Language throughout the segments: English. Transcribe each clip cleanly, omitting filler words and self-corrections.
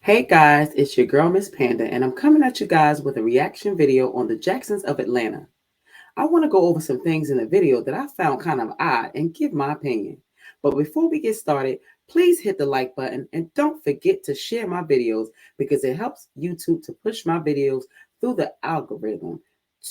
Hey guys, it's your girl Miss Panda, and I'm coming at you guys with a reaction video on the Jacksons of Atlanta. I want to go over some things in the video that I found kind of odd and give my opinion. But before we get started, please hit the like button and don't forget to share my videos because it helps YouTube to push my videos through the algorithm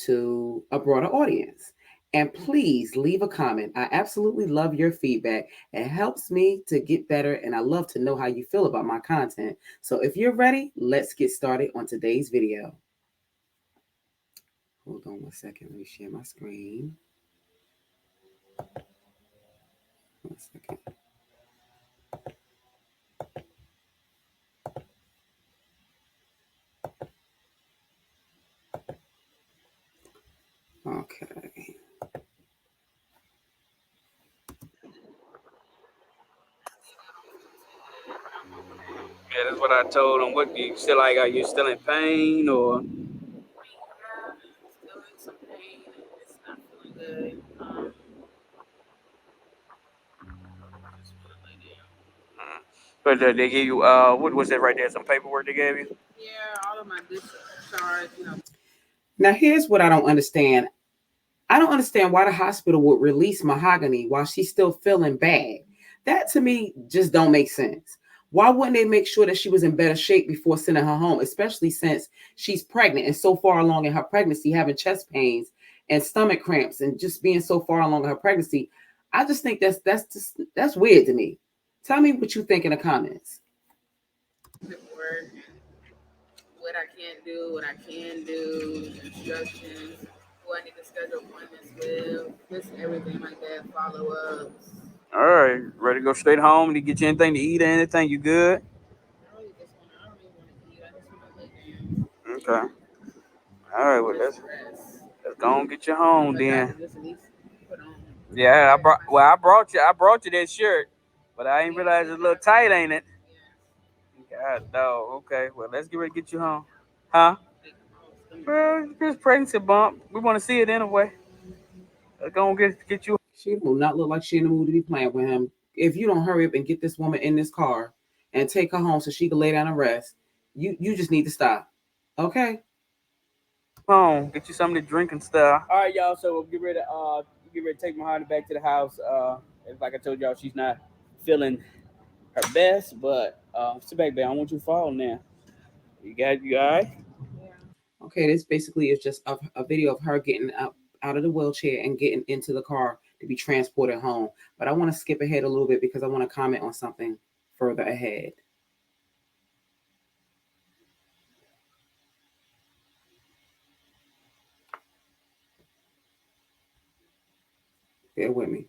to a broader audience. And please leave a comment. I absolutely love your feedback. It helps me to get better, and I love to know how you feel about my content. So if you're ready, let's get started on today's video. Hold on one second. Let me share my screen. 1 second. Okay. Yeah, that's what I told him. What do you still like? Are you still in pain or? Still in some pain. It's not feeling good. Just want to lay down. But they gave you what was it right there? Some paperwork they gave you. Yeah, all of my discharge. Now, here's what I don't understand. I don't understand why the hospital would release Mahogany while she's still feeling bad. That to me just don't make sense. Why wouldn't they make sure that she was in better shape before sending her home, especially since she's pregnant and so far along in her pregnancy, having chest pains and stomach cramps and just being so far along in her pregnancy? I just think that's weird to me. Tell me what you think in the comments. Paperwork, what I can't do, what I can do, instructions, who I need to schedule appointments with, just everything like that, follow ups. All right, ready to go straight home? Did you get you anything to eat or anything? You good? I don't really want to eat. I just want to lay down. Okay. All right. Well, Just rest. let's go and get you home But I then. can just at least put on Yeah, I wear brought. my Well, I brought you that shirt, but I ain't yeah, realized it's a little tight, ain't it? yeah. God, no. Okay. Well, let's get ready to get you home. Huh? Like, oh, stomach Well, just pregnancy bump. We want to see it anyway. Let's go and get you. She will not look like she in the mood to be playing with him. If you don't hurry up and get this woman in this car and take her home so she can lay down and rest, you just need to stop. Okay? Home, get you something to drink and stuff. All right, y'all. So we'll get ready to take Mahoney back to the house. Like I told y'all, she's not feeling her best, but sit back, babe. I want you to fall now. You all right? Okay, this basically is just a video of her getting up out of the wheelchair and getting into the car to be transported home. But I want to skip ahead a little bit because I want to comment on something further ahead. Bear with me.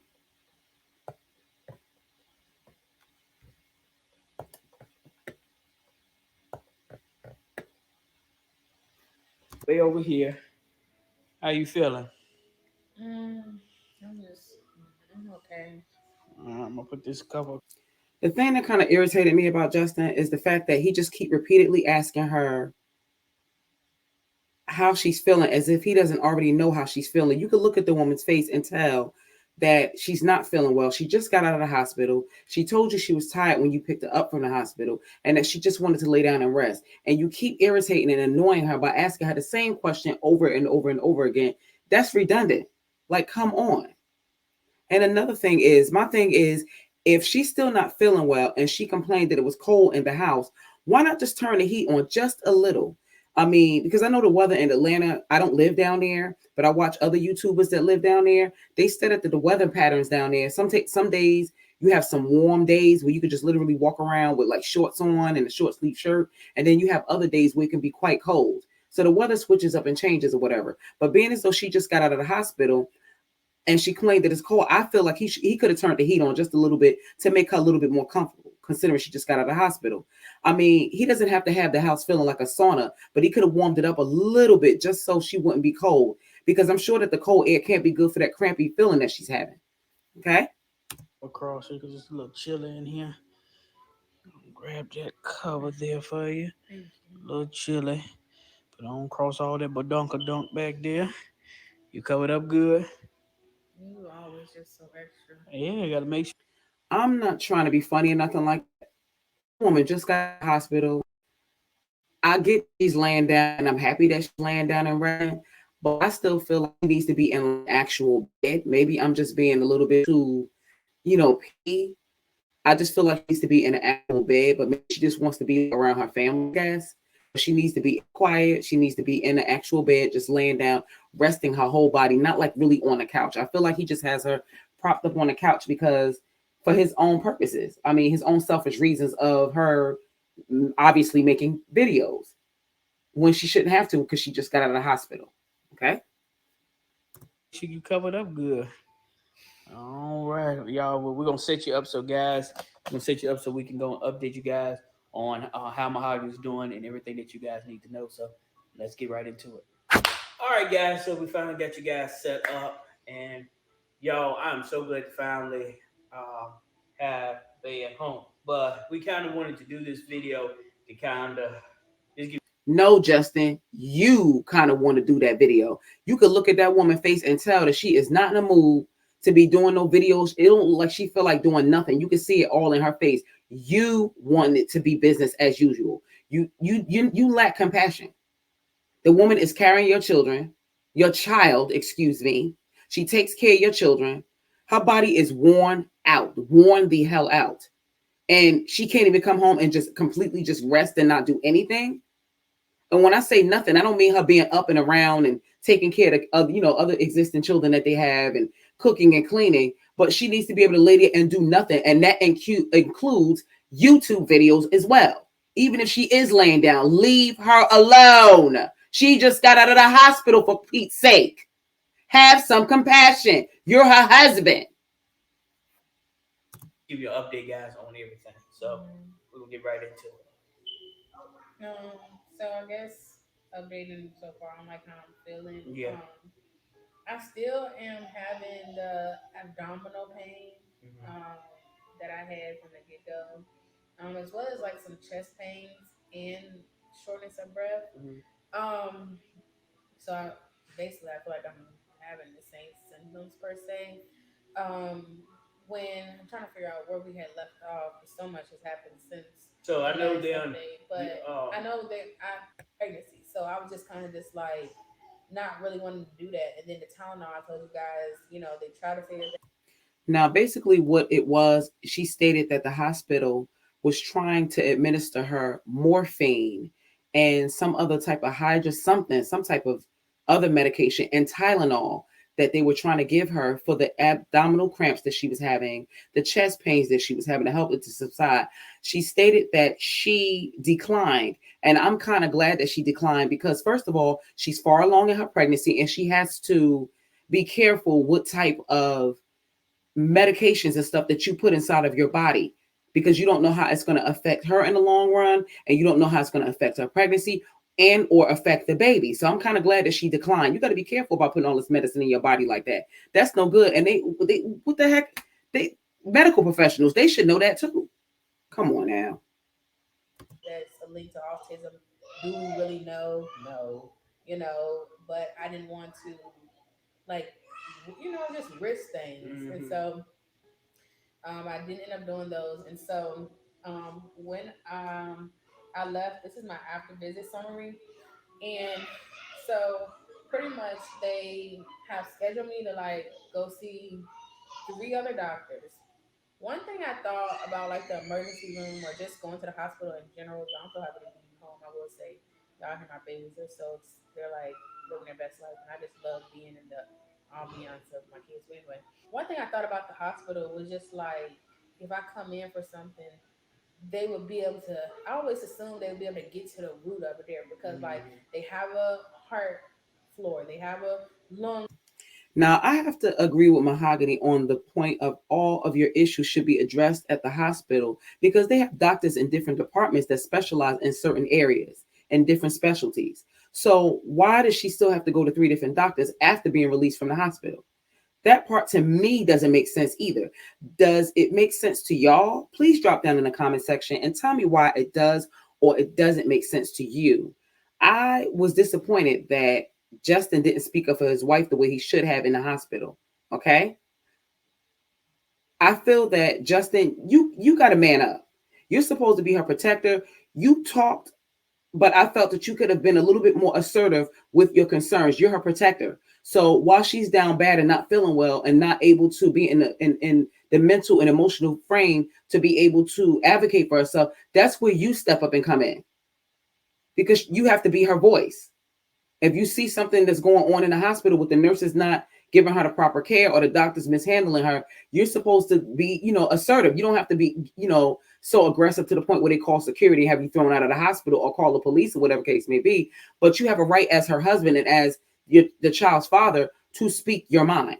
Way over here. How you feeling? Mm, I'm okay. I'm gonna put this cover. The thing that kind of irritated me about Justin is the fact that he just keep repeatedly asking her how she's feeling as if he doesn't already know how she's feeling. You could look at the woman's face and tell that she's not feeling well. She just got out of the hospital. She told you she was tired when you picked her up from the hospital and that she just wanted to lay down and rest. And you keep irritating and annoying her by asking her the same question over and over and over again. That's redundant. Like, come on. And another thing is, my thing is, if she's still not feeling well and she complained that it was cold in the house, why not just turn the heat on just a little? I mean, because I know the weather in Atlanta, I don't live down there, but I watch other YouTubers that live down there. They said that the weather patterns down there, some days you have some warm days where you could just literally walk around with like shorts on and a short sleeve shirt. And then you have other days where it can be quite cold. So the weather switches up and changes or whatever. But being as though she just got out of the hospital, and she claimed that it's cold. I feel like he could have turned the heat on just a little bit to make her a little bit more comfortable, considering she just got out of the hospital. I mean, he doesn't have to have the house feeling like a sauna, but he could have warmed it up a little bit just so she wouldn't be cold. Because I'm sure that the cold air can't be good for that crampy feeling that she's having. Okay. Across here because it's a little chilly in here. Grab that cover there for you. Thank A little chilly. But don't cross all that badonkadunk back there. You covered up good. you. You always just so extra. Yeah, you gotta make sure. I'm not trying to be funny or nothing like that. Woman just got out of the hospital. I get she's laying down, and I'm happy that she's laying down and resting, but I still feel like she needs to be in an actual bed. Maybe I'm just being a little bit too, picky. I just feel like she needs to be in an actual bed, but maybe she just wants to be around her family, I guess. She needs to be quiet. She needs to be in an actual bed, just laying down, resting her whole body, not like really on the couch. I feel like he just has her propped up on the couch because for his own purposes. I mean, his own selfish reasons of her obviously making videos when she shouldn't have to because she just got out of the hospital. Okay. You covered up good. All right, y'all. Well, we're gonna set you up, so guys, we're gonna set you up so we can go and update you guys on how Mahogany is doing and everything that you guys need to know. So let's get right into it. All right, guys. So we finally got you guys set up, and y'all, I'm so glad to finally uh, have they at home. But we kind of wanted to do this video to kind of just give. No, Justin, you kind of want to do that video. You could look at that woman's face and tell that she is not in a mood to be doing no videos. It don't look like she feel like doing nothing. You can see it all in her face. You want it to be business as usual. You lack compassion. The woman is carrying your child, excuse me. She takes care of your children. Her body is worn the hell out. And she can't even come home and just completely just rest and not do anything. And when I say nothing, I don't mean her being up and around and taking care of other existing children that they have and cooking and cleaning, but she needs to be able to lay there and do nothing. And that includes YouTube videos as well. Even if she is laying down, leave her alone. She just got out of the hospital, for Pete's sake. Have some compassion. You're her husband. Give you an update, guys, on everything. So we're gonna get right into it. So I guess updating so far on like how I'm feeling. Yeah. I still am having the abdominal pain Mm-hmm. that I had from the get go, as well as like some chest pains and shortness of breath. Mm-hmm. Um, so basically, I feel like I'm having the same symptoms per se. Um, when I'm trying to figure out where we had left off, so much has happened since So I the know last they update. But I know that I pregnancy, so I was just kind of just like not really wanting to do that. And then the Tylenol, I told you guys, they try to figure that. Now, basically, what it was, she stated that the hospital was trying to administer her morphine and some other type of some type of other medication and Tylenol that they were trying to give her for the abdominal cramps that she was having, the chest pains that she was having to help it to subside. She stated that she declined. And I'm kind of glad that she declined because, first of all, she's far along in her pregnancy and she has to be careful what type of medications and stuff that you put inside of your body because you don't know how it's going to affect her in the long run and you don't know how it's going to affect her pregnancy and or affect the baby. So I'm kind of glad that she declined. You got to be careful about putting all this medicine in your body like that. That's no good. And they what the heck, they medical professionals, they should know that too. Come on now. That's a link to autism. Do we really know? No, but I didn't want to like just risk things. And so I didn't end up doing those. And so when I left, this is my after visit summary. And so pretty much they have scheduled me to like go see three other doctors. One thing I thought about like the emergency room or just going to the hospital in general, I'm so happy to be home. I will say, y'all hear my babies, they're like living their best life, and I just love being in the ambiance of my kids. But anyway, one thing I thought about the hospital was just like if I come in for something, they would be able to. I always assume they would be able to get to the root of it there because like they have a heart floor, they have a lung. Now, I have to agree with Mahogany on the point of all of your issues should be addressed at the hospital because they have doctors in different departments that specialize in certain areas and different specialties. So, why does she still have to go to three different doctors after being released from the hospital? That part to me doesn't make sense either. Does it make sense to y'all? Please drop down in the comment section and tell me why it does or it doesn't make sense to you. I was disappointed that Justin didn't speak up for his wife the way he should have in the hospital. Okay. I feel that Justin, you got to man up. You're supposed to be her protector. You talked but I felt that you could have been a little bit more assertive with your concerns. You're her protector. So while she's down bad and not feeling well and not able to be in the mental and emotional frame to be able to advocate for herself, that's where you step up and come in, because you have to be her voice. If you see something that's going on in the hospital with the nurses not giving her the proper care or the doctors mishandling her, you're supposed to be, assertive. You don't have to be, so aggressive to the point where they call security, have you thrown out of the hospital or call the police or whatever case may be. But you have a right as her husband and as the child's father to speak your mind.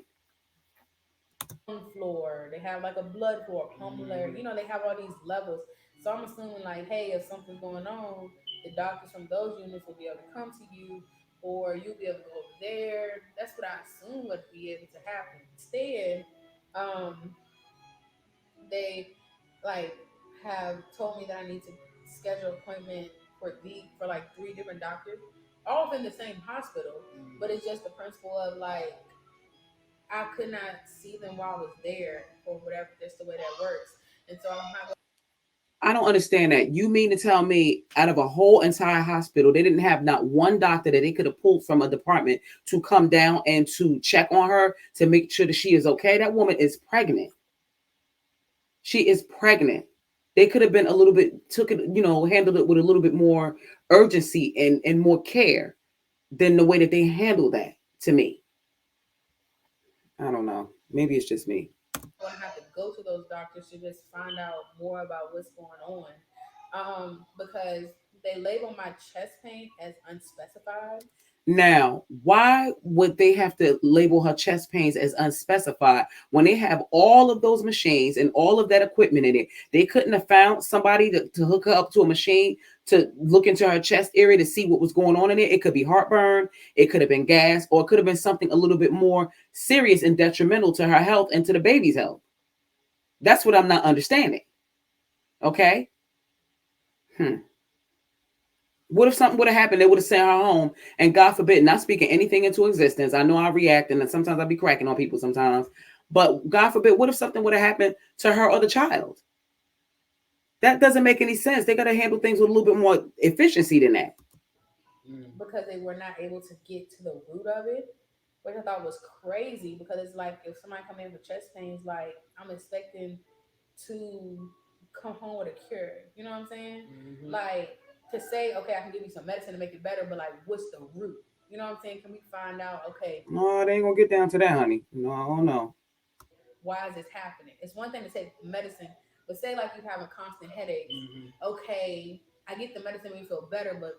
Floor. They have like a blood floor, pulmonary. You know, they have all these levels. So I'm assuming like, hey, if something's going on, the doctors from those units will be able to come to you, or you'll be able to go over there. That's what I assume would be able to happen. Instead, um, they like have told me that I need to schedule an appointment for like three different doctors, all within the same hospital. But it's just the principle of like I could not see them while I was there or whatever. That's the way that works. And so I'm not. I don't understand that. You mean to tell me out of a whole entire hospital, they didn't have not one doctor that they could have pulled from a department to come down and to check on her to make sure that she is okay? That woman is pregnant. She is pregnant. They could have been a little bit, took it, handled it with a little bit more urgency and more care than the way that they handled that to me. I don't know. Maybe it's just me. Going to have to go to those doctors to just find out more about what's going on. Because they label my chest pain as unspecified. Now, why would they have to label her chest pains as unspecified when they have all of those machines and all of that equipment in it? They couldn't have found somebody to hook her up to a machine to look into her chest area to see what was going on in it. It could be heartburn, it could have been gas, or it could have been something a little bit more serious and detrimental to her health and to the baby's health. That's what I'm not understanding. Okay? What if something would have happened? They would have sent her home, and God forbid, not speaking anything into existence. I know I react, and sometimes I be cracking on people sometimes. But God forbid, what if something would have happened to her or the child? That doesn't make any sense. They got to handle things with a little bit more efficiency than that. Because they were not able to get to the root of it, which I thought was crazy. Because it's like if somebody come in for chest pains, like I'm expecting to come home with a cure. You know what I'm saying? Like to say, okay, I can give you some medicine to make it better, but like, what's the root? You know what I'm saying? Can we find out? Okay, No, they ain't gonna get down to that, honey. No, no. why is this happening? It's one thing to take medicine, but say like you having constant headaches. Okay, I get the medicine when you feel better, but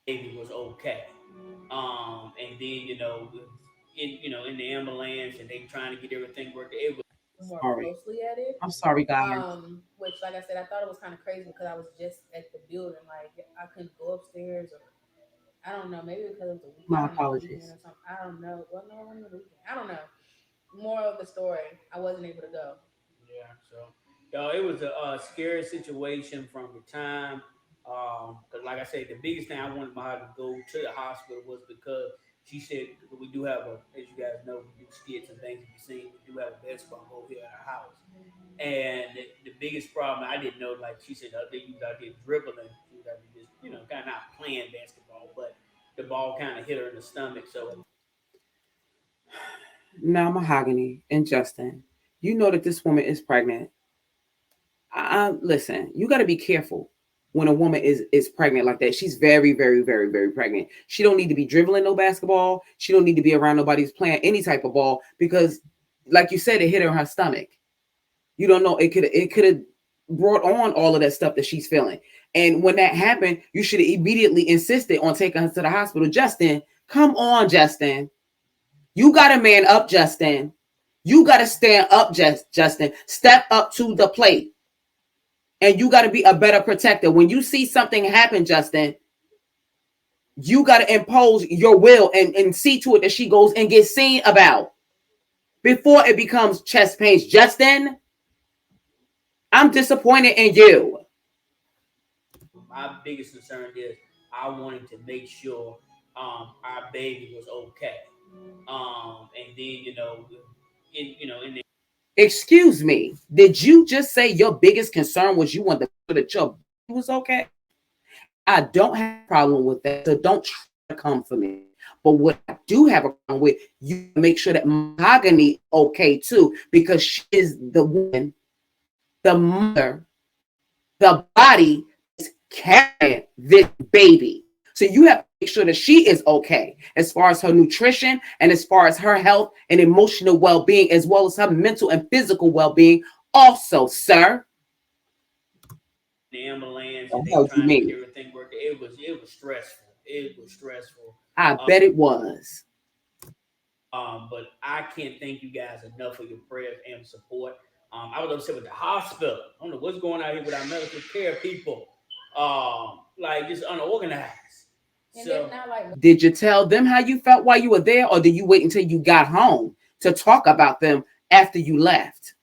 baby was okay. And then in the ambulance and they trying to get everything working. It was more Sorry. closely at it. I'm sorry, guys. Which, like I said, I thought it was kind of crazy because I was just at the building. Like I couldn't go upstairs, or I don't know, maybe because it was a week. I My don't know, weekend apologies. or something. I don't know. Well, no, it wasn't the weekend. I don't know. More of the story, I wasn't able to go. yeah. So it was a scary situation from the time. Because like I said, the biggest thing I wanted my to go to the hospital was because she said we do have a, as you guys know, we do skits and things to be seen. We do have a basketball goal here at our house. And the biggest problem I didn't know, like she said, they was out there dribbling. She was out there just, kind of not playing basketball, but the ball kind of hit her in the stomach. So Now, Mahogany and Justin, you know that this woman is pregnant. Listen, you got to be careful when a woman is pregnant like that. She's very, very, very, very pregnant. She don't need to be dribbling no basketball. She don't need to be around nobody's playing any type of ball because, like you said, it hit her in her stomach. You don't know, it could have brought on all of that stuff that she's feeling. And when that happened, you should have immediately insisted on taking her to the hospital. Justin, come on, Justin. You got to man up, Justin. You got to stand up, Justin. Step up to the plate. And you got to be a better protector. When you see something happen, Justin, you got to impose your will and see to it that she goes and gets seen about before it becomes chest pains. Justin, I'm disappointed in you. my biggest concern is I wanted to make sure our baby was okay. And then in the Excuse me. Did you just say your biggest concern was you wanted to make sure that your baby was okay? I don't have a problem with that. So don't try to come for me. But what I do have a problem with, you make sure that Mahogany is okay too, because she is the woman, the mother, the body is carrying this baby. So you have to make sure that she is okay as far as her nutrition and as far as her health and emotional well-being, as well as her mental and physical well-being also, sir. The ambulance What and the they hell you trying to get mean? everything working. It was stressful. It was stressful. I bet it was. But I can't thank you guys enough for your prayers and support. I was upset with the hospital. I don't know what's going on here with our medical care people. Like just unorganized. So Did you tell them how you felt while you were there, or did you wait until you got home to talk about them after you left?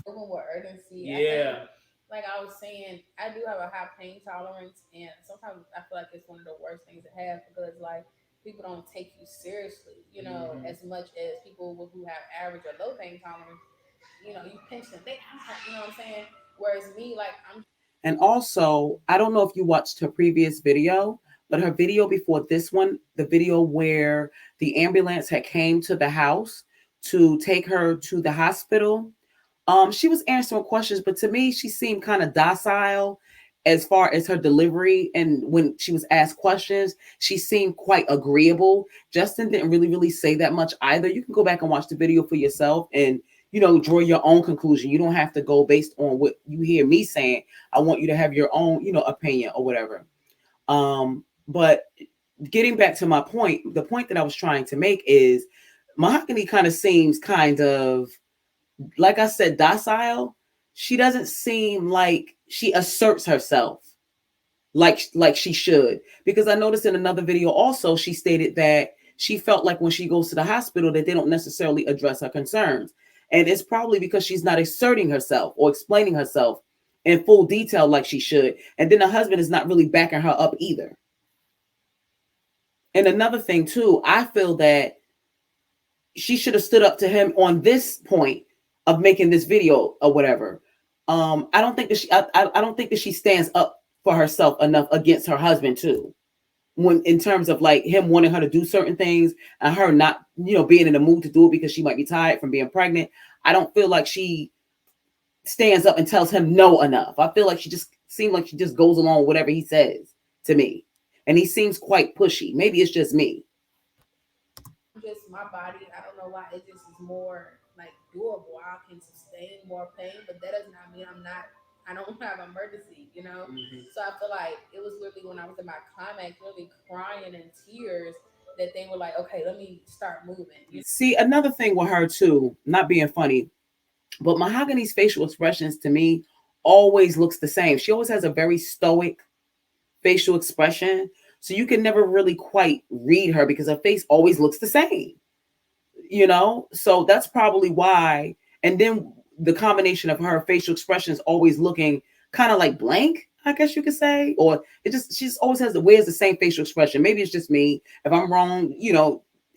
moving with urgency. I yeah, think, like I was saying, I do have a high pain tolerance, and sometimes I feel like it's one of the worst things to have because like people don't take you seriously, you know, as much as people who have average or low pain tolerance. You know, you pinch them, they, you know what I'm saying. Whereas me, like I'm. And also, I don't know if you watched her previous video, but her video before this one, the video where the ambulance had came to the house to take her to the hospital, she was answering questions, but to me, she seemed kind of docile as far as her delivery. And when she was asked questions, she seemed quite agreeable. Justin didn't really say that much either. You can go back and watch the video for yourself and draw your own conclusion. You don't have to go based on what you hear me saying. I want you to have your own, opinion or whatever. But getting back to my point, the point that I was trying to make is Mahogany kind of seems kind of, like I said, docile. She doesn't seem like she asserts herself like she should. Because I noticed in another video also she stated that she felt like when she goes to the hospital that they don't necessarily address her concerns. And it's probably because she's not asserting herself or explaining herself in full detail like she should. And then the husband is not really backing her up either. And another thing too, I feel that she should have stood up to him on this point of making this video or whatever. I don't think that I don't think that she stands up for herself enough against her husband too. When in terms of like him wanting her to do certain things and her not, being in the mood to do it because she might be tired from being pregnant. I don't feel like she stands up and tells him no enough. I feel like she just seems like she just goes along with whatever he says to me. And he seems quite pushy. Maybe it's just me. Just my body. I don't know why it just is more like doable. I can sustain more pain, but that does not mean I'm not. I don't have emergency, you know. So I feel like it was literally when I was in my climax, really crying in tears, that they were like, "Okay, let me start moving." See, another thing with her too, not being funny, but Mahogany's facial expressions to me always looks the same. She always has a very stoic facial expression. So you can never really quite read her because her face always looks the same. So that's probably why. And then the combination of her facial expressions always looking kind of like blank, I guess you could say, or she just always wears the same facial expression. Maybe it's just me. If I'm wrong,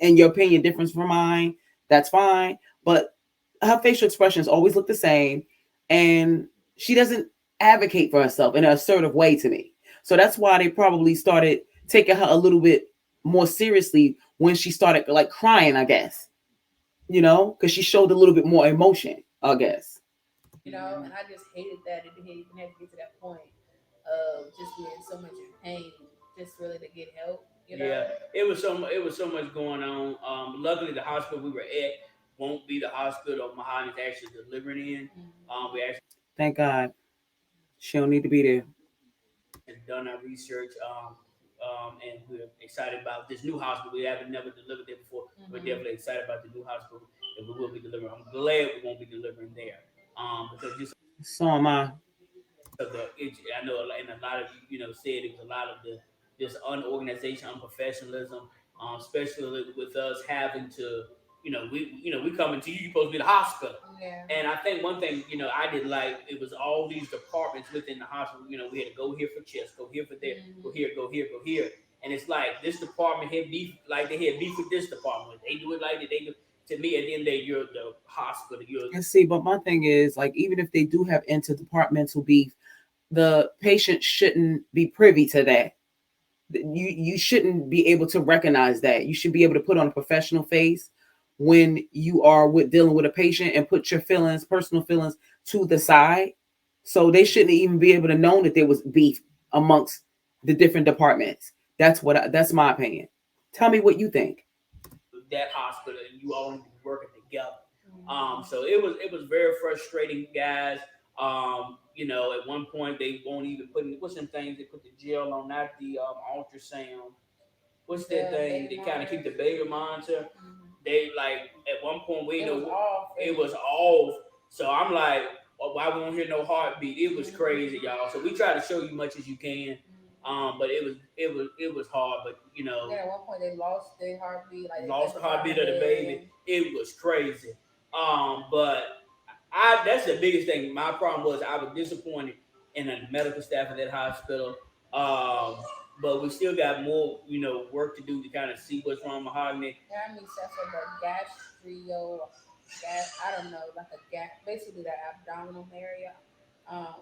and your opinion differs from mine, that's fine. But her facial expressions always look the same, and she doesn't advocate for herself in an assertive way to me. So that's why they probably started taking her a little bit more seriously when she started like crying, I guess, because she showed a little bit more emotion, I guess. And I just hated that it didn't even have to get to that point of just being so much in pain, just really to get help. yeah. It was so much going on. Luckily, the hospital we were at won't be the hospital Mahani's actually delivering in. We actually Thank God. She don't need to be there. have done our research. And we're excited about this new hospital. We haven't never delivered there before. We're definitely excited about the new hospital that we will be delivering. I'm glad we won't be delivering there. Because just So am I. I know, and a lot of said it was a lot of the this unorganization, unprofessionalism, especially with us having to, we coming to you. You're supposed to be the hospital, Yeah. and I think one thing I did like it was all these departments within the hospital. We had to go here for chest, go here for there, go here, go here, go here, and it's like this department had beef, like they had beef with this department. They do it like that. They do. To me, at the end of the day, you're the hospital. And see, but my thing is like even if they do have interdepartmental beef, the patient shouldn't be privy to that. You shouldn't be able to recognize that. You should be able to put on a professional face when you are dealing with a patient, and put your feelings, personal feelings, to the side. So they shouldn't even be able to know that there was beef amongst the different departments. That's my opinion. Tell me what you think. That hospital and you all need to be working together. So it was very frustrating, guys. At one point they won't even put what's some things they put the gel on, not the ultrasound. What's that thing? They kind of keep the baby monitor. They like at one point we know it was off. So I'm like, well, why we don't hear no heartbeat? It was crazy, y'all. So we try to show you much as you can. But it was hard. But At one point they lost their heartbeat, like lost the heartbeat of the baby. It was crazy. But I that's the biggest thing. My problem was I was disappointed in the medical staff of that hospital. Um, but we still got more, work to do to kind of see what's wrong with Mahogany. Yeah, I mean, except for the I don't know, like a gas, basically the abdominal area. Um,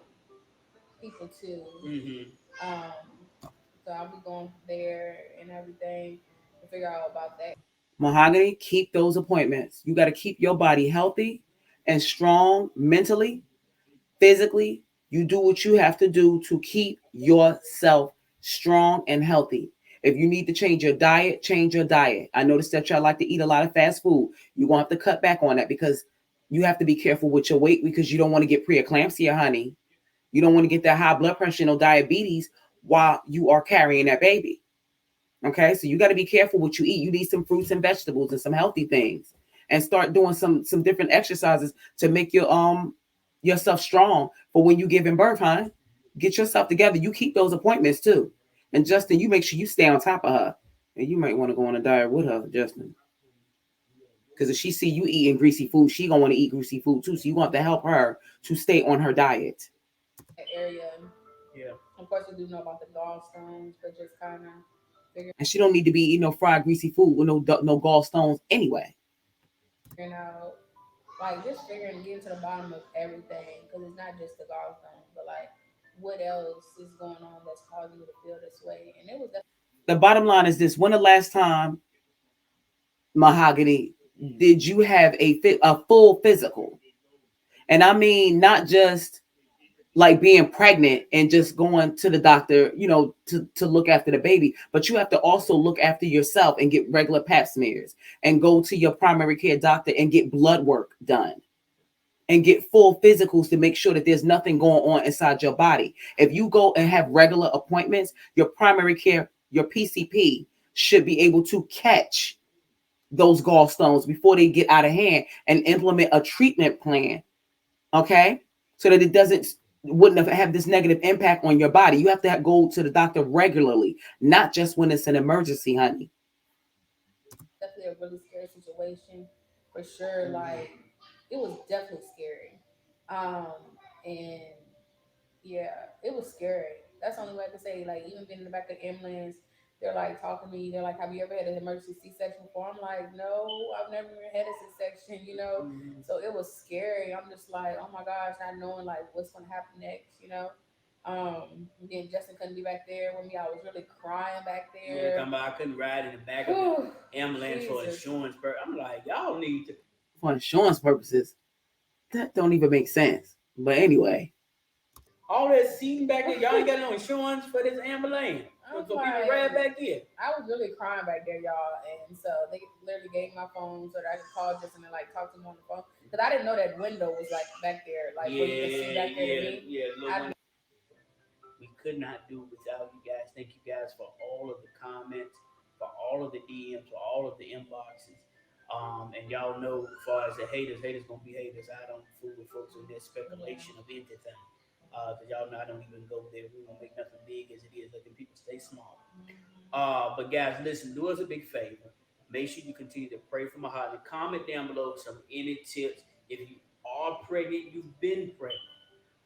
People too. Um, so I'll be going there and everything to figure out about that. Mahogany, keep those appointments. You got to keep your body healthy and strong mentally, physically. You do what you have to do to keep yourself strong and healthy. If you need to change your diet, change your diet. I noticed that y'all like to eat a lot of fast food. You're going to have to cut back on that, because you have to be careful with your weight, because you don't want to get preeclampsia, honey. You don't want to get that high blood pressure and no diabetes while you are carrying that baby. Okay, so you got to be careful what you eat. You need some fruits and vegetables and some healthy things, and start doing some different exercises to make yourself strong for when you giving birth, huh? Get yourself together. You keep those appointments too. And Justin, you make sure you stay on top of her. And you might want to go on a diet with her, Justin. Because if she see you eating greasy food, she gonna want to eat greasy food too. So you want to help her to stay on her diet. Area. Yeah. Of course, we do know about the gallstones, but just kind of figuring And she don't need to be eating no fried greasy food with no gallstones anyway. out, like just figuring, getting to the bottom of everything, because it's not just the gallstones, but like what else is going on that's causing you to feel this way. And it was The bottom line is this: when the last time, Mahogany, did you have a full physical? And I mean, not just like being pregnant and just going to the doctor, to look after the baby, but you have to also look after yourself and get regular pap smears and go to your primary care doctor and get blood work done and get full physicals to make sure that there's nothing going on inside your body. If you go and have regular appointments, your primary care, your PCP should be able to catch those gallstones before they get out of hand and implement a treatment plan. Okay, so that it wouldn't have this negative impact on your body. You have to go to the doctor regularly, not just when it's an emergency, honey. definitely a really scary situation for sure. Like it was definitely scary. And yeah, it was scary. That's the only way I can say. Like even being in the back of the ambulance, they're like talking to me. They're like, "Have you ever had an emergency C-section before?" I'm like, "No, I've never even had a C-section." So it was scary. I'm just like, "Oh my gosh," not knowing like what's gonna happen next. Then Justin couldn't be back there with me. I was really crying back Yeah, there. talking about I couldn't ride in the back of the ambulance for Jesus. insurance. I'm like, y'all need to. For insurance purposes, that don't even make sense. But anyway, All that seating back there, y'all ain't got no insurance for this ambulance. I'm So people like, ride back here. I was really crying back there, y'all, and so they literally gave me my phone so that I could call Justin and like talk to him on the phone, because I didn't know that window was like back there, like where you could see back there to me. Yeah. We could not do without you guys. Thank you guys for all of the comments, for all of the DMs, for all of the inboxes. And y'all know, as far as the haters gonna be haters. I don't fool with folks with their speculation of anything. Cause y'all know I don't even go there. We gonna make nothing big as it is, letting people stay small. But guys, listen, do us a big favor. Make sure you continue to pray for Mahogany. Comment down below some any tips. If you are pregnant, you've been pregnant.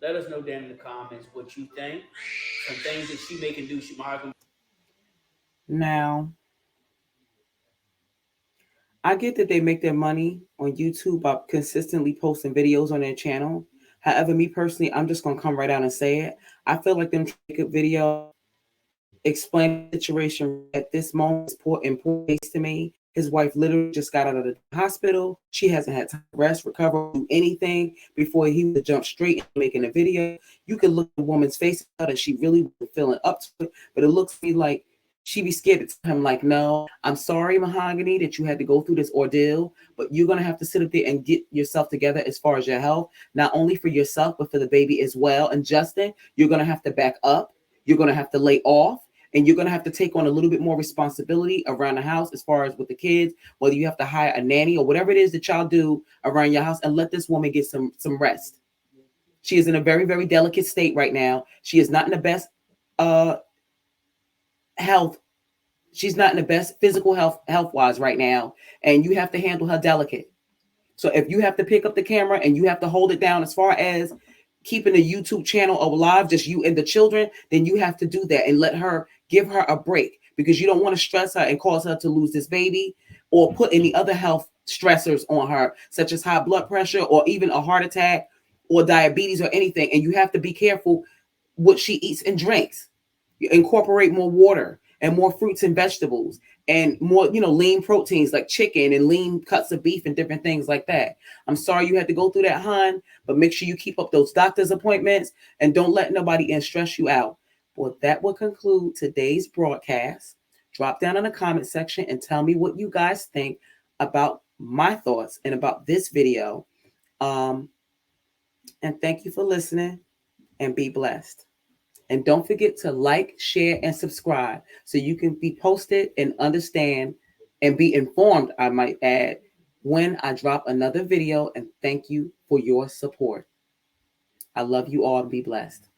Let us know down in the comments what you think. Some things that she may can do. She might. now I get that they make their money on YouTube by consistently posting videos on their channel. However, me personally, I'm just gonna come right out and say it. I feel like them make a video explained the situation at this moment is in poor taste to me. His wife literally just got out of the hospital. She hasn't had time to rest, recover, do anything before he would jump straight into making a video. You can look at the woman's face and she really wasn't feeling up to it, but it looks to me like she be scared to tell him, like, no, I'm sorry, Mahogany, that you had to go through this ordeal, but you're going to have to sit up there and get yourself together as far as your health, not only for yourself, but for the baby as well. And Justin, you're going to have to back up. You're going to have to lay off. And you're going to have to take on a little bit more responsibility around the house as far as with the kids, whether you have to hire a nanny or whatever it is that y'all do around your house, and let this woman get some rest. She is in a very, very delicate state right now. She is not in the best health. She's not in the best physical health wise right now. And you have to handle her delicate. So if you have to pick up the camera and you have to hold it down as far as keeping the YouTube channel alive, just you and the children, then you have to do that and give her a break, because you don't want to stress her and cause her to lose this baby or put any other health stressors on her, such as high blood pressure or even a heart attack or diabetes or anything. And you have to be careful what she eats and drinks. You incorporate more water and more fruits and vegetables and more, lean proteins like chicken and lean cuts of beef and different things like that. I'm sorry you had to go through that, hon, but make sure you keep up those doctor's appointments and don't let nobody in stress you out. Well, that will conclude today's broadcast. Drop down in the comment section and tell me what you guys think about my thoughts and about this video. And thank you for listening, and be blessed. And don't forget to like, share, and subscribe so you can be posted and understand and be informed, I might add, when I drop another video. And thank you for your support. I love you all, and be blessed.